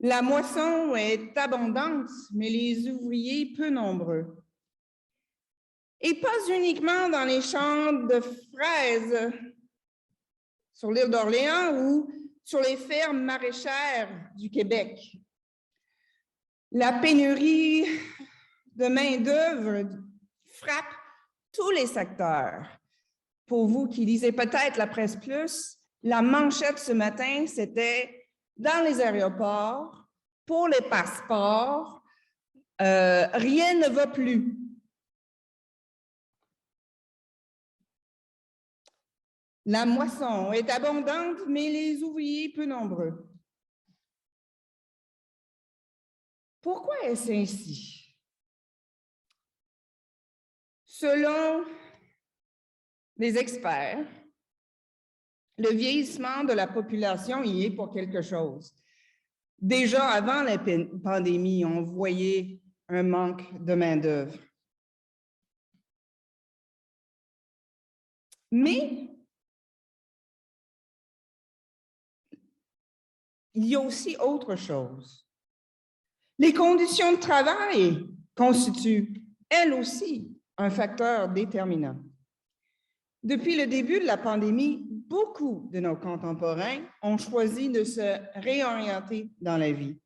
La moisson est abondante, mais les ouvriers peu nombreux. Et pas uniquement dans les champs de fraises sur l'île d'Orléans ou sur les fermes maraîchères du Québec. La pénurie de main-d'œuvre frappe tous les secteurs. Pour vous qui lisez peut-être la Presse Plus, la manchette ce matin, c'était dans les aéroports, pour les passeports, rien ne va plus. La moisson est abondante, mais les ouvriers peu nombreux. Pourquoi est-ce ainsi? Selon les experts, le vieillissement de la population y est pour quelque chose. Déjà avant la pandémie, on voyait un manque de main-d'œuvre. Mais il y a aussi autre chose. Les conditions de travail constituent, elles aussi, un facteur déterminant. Depuis le début de la pandémie, beaucoup de nos contemporains ont choisi de se réorienter dans la vie.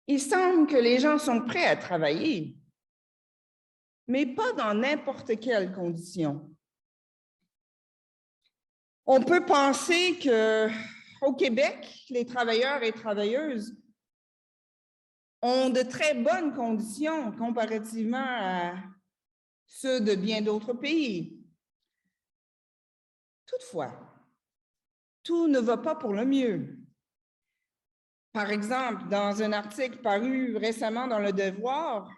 Il semble que les gens sont prêts à travailler, mais pas dans n'importe quelles conditions. On peut penser qu'au Québec, les travailleurs et travailleuses ont de très bonnes conditions comparativement à ceux de bien d'autres pays. Toutefois, tout ne va pas pour le mieux. Par exemple, dans un article paru récemment dans Le Devoir,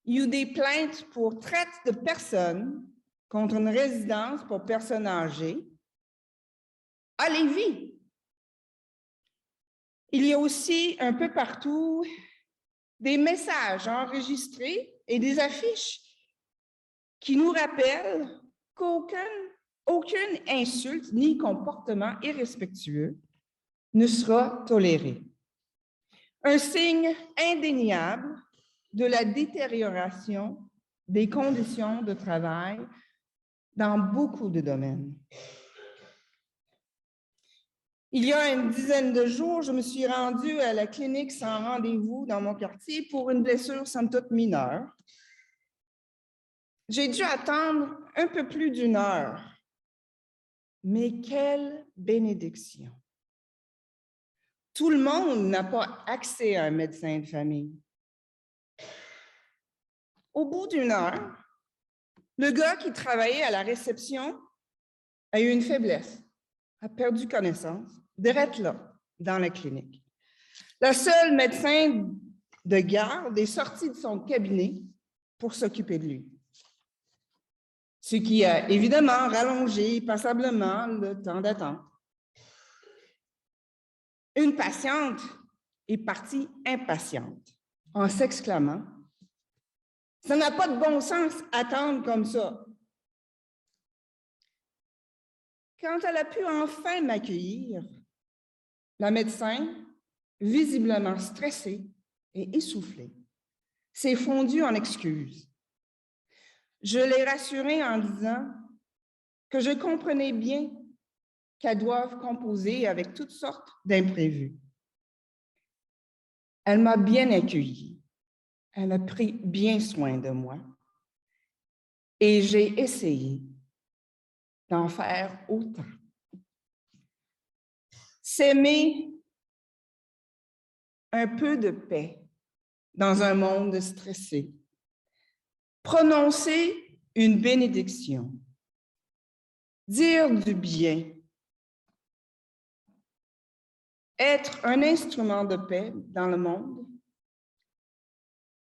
il y a eu des plaintes pour traite de personnes contre une résidence pour personnes âgées à Lévis. Il y a aussi un peu partout des messages enregistrés et des affiches qui nous rappellent qu'aucune insulte ni comportement irrespectueux ne sera toléré. Un signe indéniable de la détérioration des conditions de travail dans beaucoup de domaines. Il y a une dizaine de jours, je me suis rendue à la clinique sans rendez-vous dans mon quartier pour une blessure somme toute mineure. J'ai dû attendre un peu plus d'1 heure. Mais quelle bénédiction! Tout le monde n'a pas accès à un médecin de famille. Au bout d'1 heure, le gars qui travaillait à la réception a eu une faiblesse, a perdu connaissance, direct là, dans la clinique. La seule médecin de garde est sortie de son cabinet pour s'occuper de lui. Ce qui a évidemment rallongé passablement le temps d'attente. Une patiente est partie impatiente en s'exclamant « Ça n'a pas de bon sens attendre comme ça ». Quand elle a pu enfin m'accueillir, la médecin, visiblement stressée et essoufflée, s'est fondue en excuses. Je l'ai rassurée en disant que je comprenais bien qu'elles doivent composer avec toutes sortes d'imprévus. Elle m'a bien accueillie, elle a pris bien soin de moi et j'ai essayé d'en faire autant. S'aimer un peu de paix dans un monde stressé. Prononcer une bénédiction. Dire du bien. Être un instrument de paix dans le monde.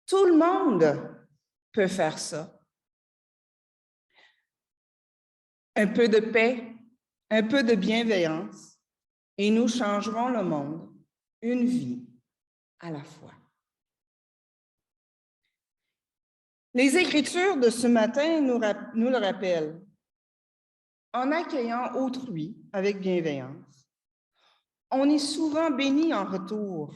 Tout le monde peut faire ça. Un peu de paix, un peu de bienveillance, et nous changerons le monde, une vie à la fois. Les Écritures de ce matin nous le rappellent. En accueillant autrui avec bienveillance, on est souvent béni en retour.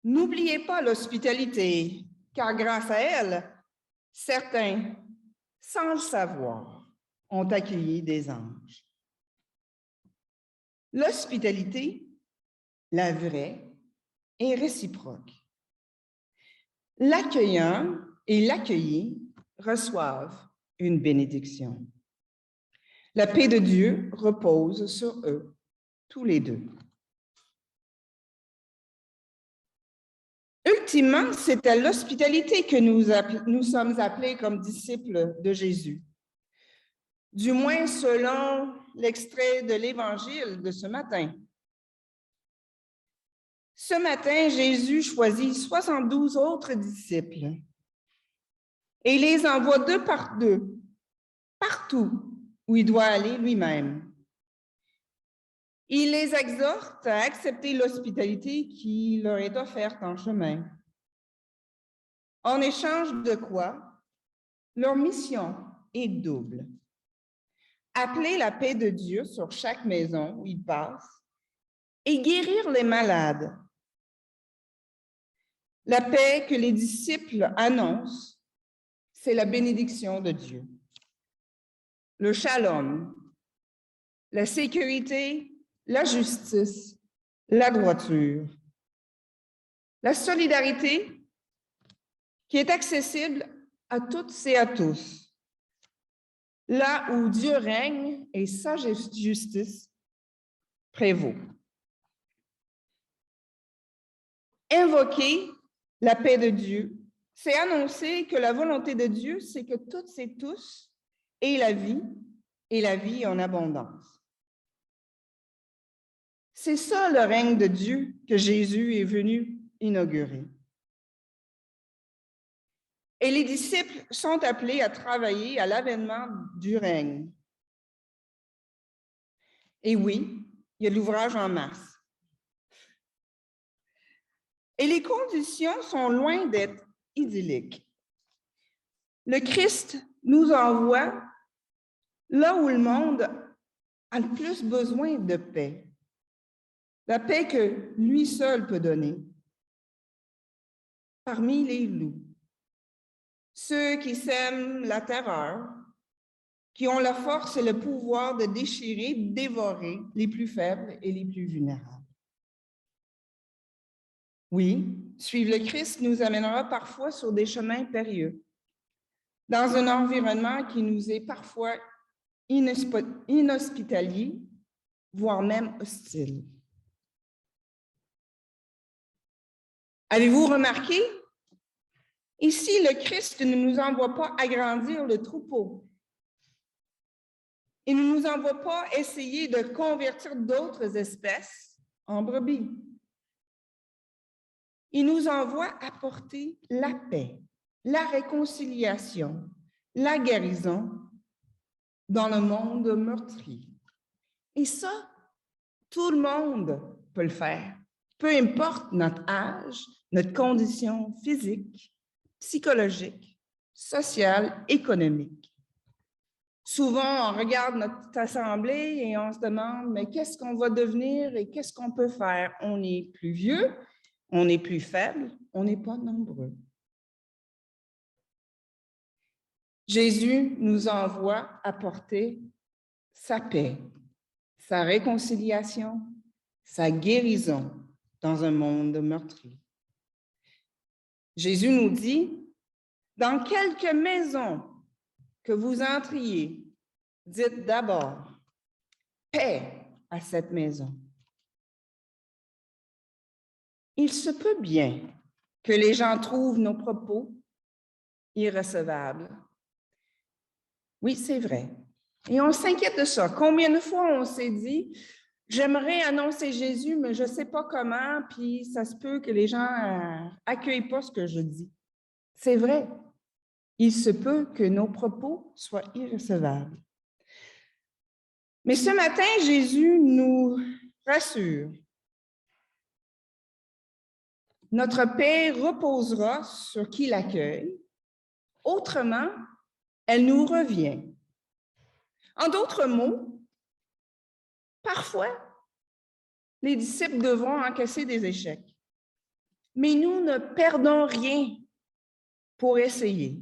N'oubliez pas l'hospitalité, car grâce à elle, certains, sans le savoir, ont accueilli des anges. L'hospitalité, la vraie, est réciproque. L'accueillant et l'accueilli reçoivent une bénédiction. La paix de Dieu repose sur eux, tous les deux. Ultimement, c'est à l'hospitalité que nous sommes appelés comme disciples de Jésus. Du moins selon l'extrait de l'Évangile de ce matin. Ce matin, Jésus choisit 72 autres disciples et les envoie deux par deux, partout où il doit aller lui-même. Il les exhorte à accepter l'hospitalité qui leur est offerte en chemin. En échange de quoi, leur mission est double. Appeler la paix de Dieu sur chaque maison où ils passent et guérir les malades. La paix que les disciples annoncent, c'est la bénédiction de Dieu. Le shalom, la sécurité, la justice, la droiture. La solidarité qui est accessible à toutes et à tous. Là où Dieu règne et sa justice prévaut. Invoquer la paix de Dieu, c'est annoncer que la volonté de Dieu, c'est que toutes et tous aient la vie en abondance. C'est ça le règne de Dieu que Jésus est venu inaugurer. Et les disciples sont appelés à travailler à l'avènement du règne. Et oui, il y a de l'ouvrage en masse. Et les conditions sont loin d'être idylliques. Le Christ nous envoie là où le monde a le plus besoin de paix. La paix que lui seul peut donner. Parmi les loups, ceux qui sèment la terreur, qui ont la force et le pouvoir de déchirer, de dévorer les plus faibles et les plus vulnérables. Oui, suivre le Christ nous amènera parfois sur des chemins périlleux, dans un environnement qui nous est parfois inhospitalier, voire même hostile. Avez-vous remarqué? Ici, le Christ ne nous envoie pas agrandir le troupeau. Il ne nous envoie pas essayer de convertir d'autres espèces en brebis. Il nous envoie apporter la paix, la réconciliation, la guérison dans le monde meurtri. Et ça, tout le monde peut le faire, peu importe notre âge, notre condition physique, psychologique, sociale, économique. Souvent, on regarde notre assemblée et on se demande, mais qu'est-ce qu'on va devenir et qu'est-ce qu'on peut faire? On est plus vieux, on est plus faible, on n'est pas nombreux. Jésus nous envoie apporter sa paix, sa réconciliation, sa guérison dans un monde meurtri. Jésus nous dit, dans quelque maison que vous entriez, dites d'abord paix à cette maison. Il se peut bien que les gens trouvent nos propos irrecevables. Oui, c'est vrai. Et on s'inquiète de ça. Combien de fois on s'est dit, j'aimerais annoncer Jésus, mais je ne sais pas comment, puis ça se peut que les gens accueillent pas ce que je dis. C'est vrai. Il se peut que nos propos soient irrecevables. Mais ce matin, Jésus nous rassure. Notre paix reposera sur qui l'accueille. Autrement, elle nous revient. En d'autres mots, Parfois, les disciples devront encaisser des échecs, mais nous ne perdons rien pour essayer,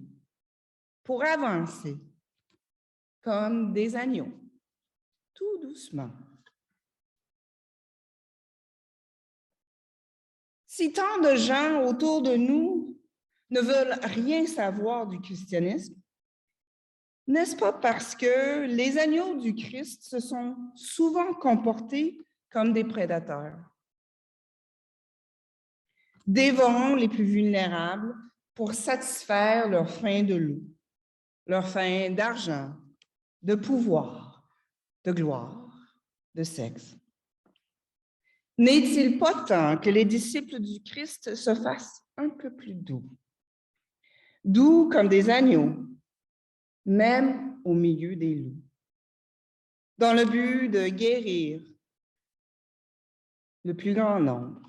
pour avancer, comme des agneaux, tout doucement. Si tant de gens autour de nous ne veulent rien savoir du christianisme, n'est-ce pas parce que les agneaux du Christ se sont souvent comportés comme des prédateurs, dévorant les plus vulnérables pour satisfaire leur faim de loup, leur faim d'argent, de pouvoir, de gloire, de sexe? N'est-il pas temps que les disciples du Christ se fassent un peu plus doux, doux comme des agneaux, même au milieu des loups, dans le but de guérir le plus grand nombre?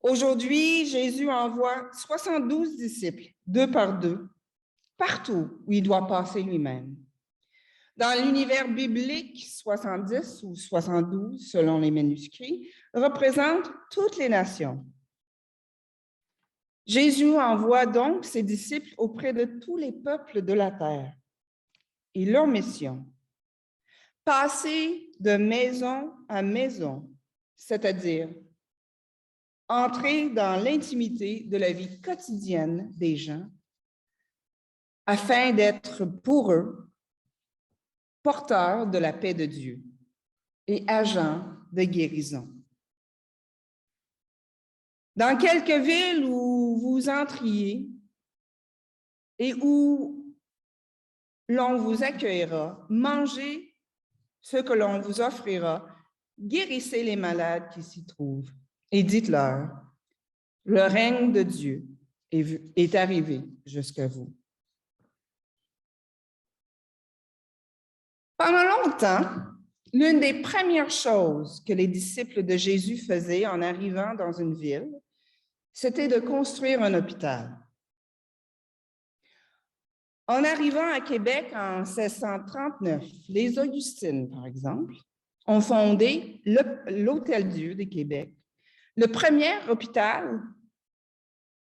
Aujourd'hui, Jésus envoie 72 disciples, 2 par 2, partout où il doit passer lui-même. Dans l'univers biblique, 70 ou 72, selon les manuscrits, représentent toutes les nations. Jésus envoie donc ses disciples auprès de tous les peuples de la terre. Et leur mission, passer de maison à maison, c'est-à-dire entrer dans l'intimité de la vie quotidienne des gens, afin d'être pour eux porteurs de la paix de Dieu et agents de guérison. Dans quelque ville où vous entriez et où l'on vous accueillera, mangez ce que l'on vous offrira, guérissez les malades qui s'y trouvent et dites-leur, le règne de Dieu est arrivé jusqu'à vous. Pendant longtemps, l'une des premières choses que les disciples de Jésus faisaient en arrivant dans une ville, c'était de construire un hôpital. En arrivant à Québec en 1639, les Augustines, par exemple, ont fondé l'Hôtel-Dieu de Québec, le premier hôpital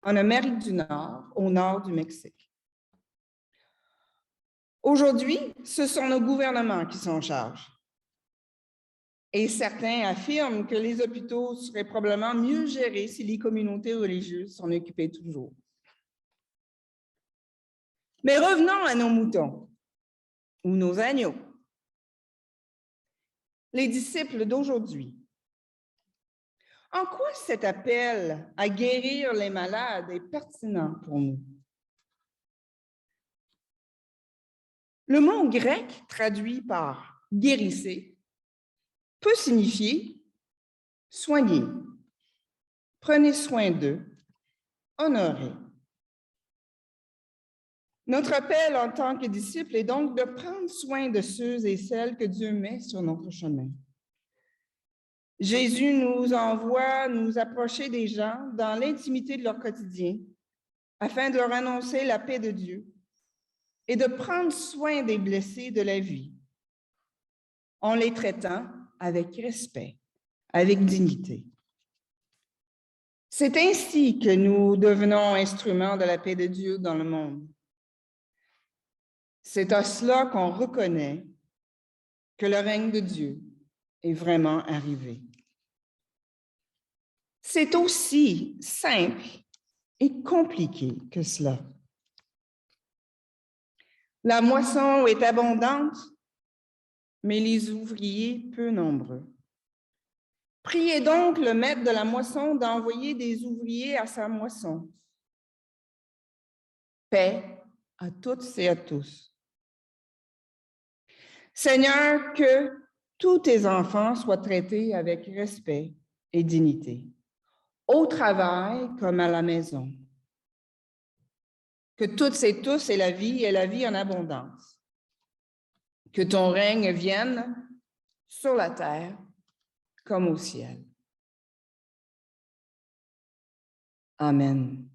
en Amérique du Nord, au nord du Mexique. Aujourd'hui, ce sont nos gouvernements qui s'en chargent. Et certains affirment que les hôpitaux seraient probablement mieux gérés si les communautés religieuses s'en occupaient toujours. Mais revenons à nos moutons ou nos agneaux. Les disciples d'aujourd'hui. En quoi cet appel à guérir les malades est pertinent pour nous? Le mot grec traduit par « guérissez » peut signifier « soigner », « prenez soin d'eux », « honorer ». Notre appel en tant que disciples est donc de prendre soin de ceux et celles que Dieu met sur notre chemin. Jésus nous envoie nous approcher des gens dans l'intimité de leur quotidien afin de leur annoncer la paix de Dieu et de prendre soin des blessés de la vie en les traitant avec respect, avec dignité. C'est ainsi que nous devenons instruments de la paix de Dieu dans le monde. C'est à cela qu'on reconnaît que le règne de Dieu est vraiment arrivé. C'est aussi simple et compliqué que cela. La moisson est abondante, mais les ouvriers peu nombreux. Priez donc le maître de la moisson d'envoyer des ouvriers à sa moisson. Paix à toutes et à tous. Seigneur, que tous tes enfants soient traités avec respect et dignité, au travail comme à la maison. Que toutes et tous aient la vie en abondance. Que ton règne vienne sur la terre comme au ciel. Amen.